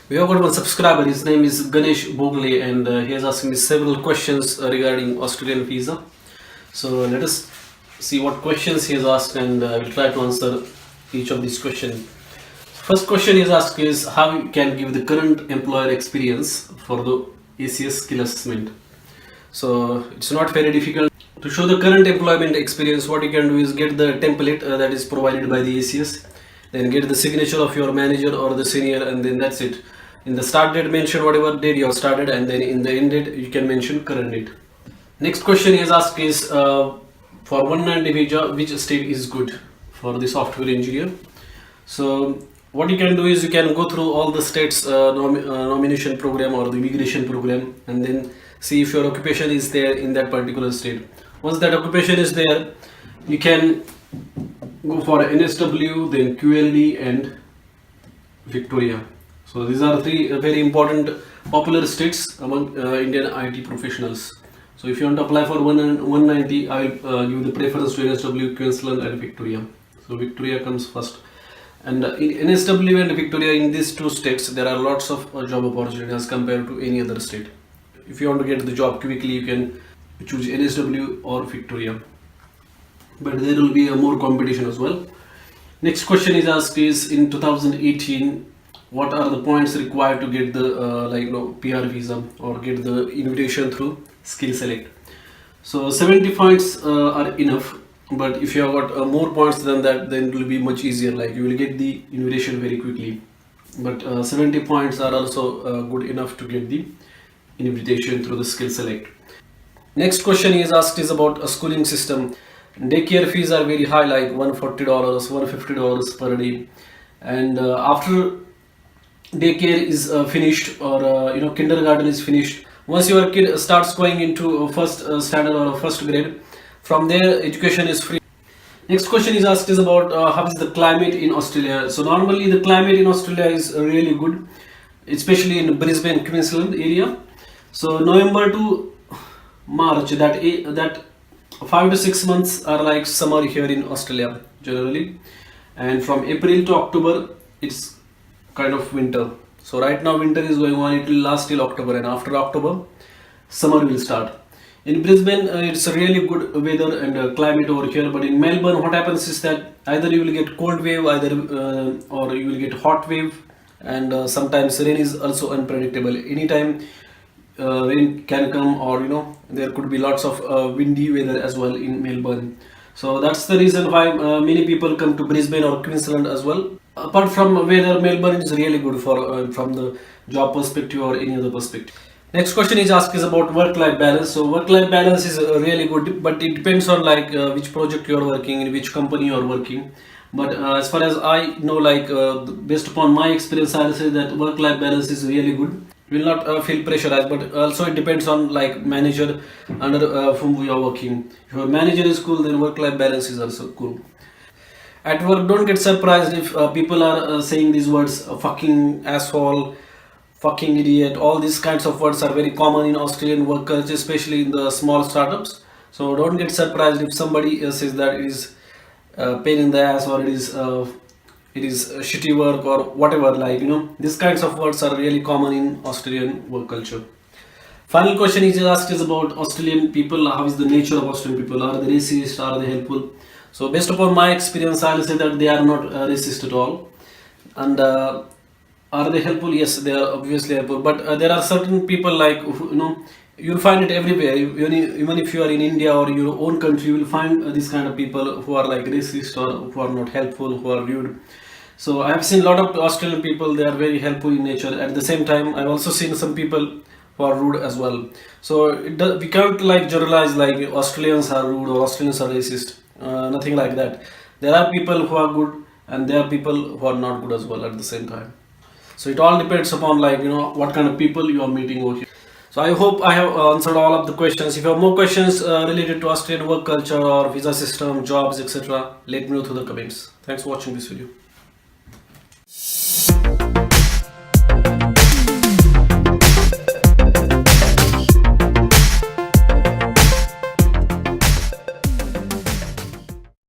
We have got one subscriber. His name is Ganesh Bogle, and he is asking me several questions regarding Australian visa. So let us see what questions he has asked, and I will try to answer each of these questions. First question he has asked is how you can give the current employer experience for the ACS skill assessment. So it's not very difficult to show the current employment experience. What you can do is get the template that is provided by the ACS, then get the signature of your manager or the senior, and then that's it. In the start date, mention whatever date you have started, and then in the end date you can mention current date. Next question he has asked is for 190 visa, which state is good for the software engineer? So what you can do is you can go through all the states nomination program or the immigration program, and then see if your occupation is there in that particular state. Once that occupation is there, you can go for NSW, then QLD and Victoria. So these are three very important popular states among Indian IT professionals. So if you want to apply for 190, I will give the preference to NSW, Queensland and Victoria. So Victoria comes first. And in NSW and Victoria, in these two states, there are lots of job opportunities as compared to any other state. If you want to get the job quickly, you can choose NSW or Victoria. But there will be more competition as well. Next question is asked is in 2018, what are the points required to get the PR visa or get the invitation through skill select? So 70 points are enough, but if you have got more points than that, then it will be much easier, like you will get the invitation very quickly. But 70 points are also good enough to get the invitation through the skill select. Next question he is asked is about a schooling system. Daycare fees are very high, like $140, $150 per day, and after daycare is finished, or kindergarten is finished, once your kid starts going into first standard or first grade, from there education is free. Next question is asked is about how is the climate in Australia. So normally the climate in Australia is really good, especially in Brisbane, Queensland area. So November to March, that 5 to 6 months are like summer here in Australia generally, and from April to October it's kind of winter. So right now winter is going on, it will last till October, and after October summer will start. In Brisbane it's a really good weather and climate over here, but in Melbourne what happens is that either you will get cold wave, or you will get hot wave, and sometimes rain is also unpredictable. Anytime rain can come, or there could be lots of windy weather as well in Melbourne. So that's the reason why many people come to Brisbane or Queensland as well. Apart from weather, Melbourne is really good for from the job perspective or any other perspective. Next question is asked is about work-life balance. So work-life balance is really good, but it depends on which project you are working, in which company you are working. But as far as I know, based upon my experience, I will say that work-life balance is really good. You will not feel pressurized, but also it depends on manager under whom we are working. If your manager is cool, then work-life balance is also cool. At work, don't get surprised if people are saying these words, fucking asshole, fucking idiot. All these kinds of words are very common in Australian work culture, especially in the small startups. So don't get surprised if somebody says that it is pain in the ass, or it is shitty work, or whatever. These kinds of words are really common in Australian work culture. Final question is asked is about Australian people. How is the nature of Australian people? Are they racist? Are they helpful? So based upon my experience, I will say that they are not racist at all. And are they helpful? Yes, they are obviously helpful. But there are certain people you'll find it everywhere. Even if you are in India or your own country, you will find this kind of people who are racist, or who are not helpful, who are rude. So I have seen a lot of Australian people, they are very helpful in nature. At the same time, I've also seen some people who are rude as well. So we can't generalize Australians are rude or Australians are racist. Nothing like that. There are people who are good, and there are people who are not good as well at the same time. So it all depends upon what kind of people you are meeting over here. So I hope I have answered all of the questions. If you have more questions related to Australian work culture or visa system, jobs, etc., let me know through the comments. Thanks for watching this video.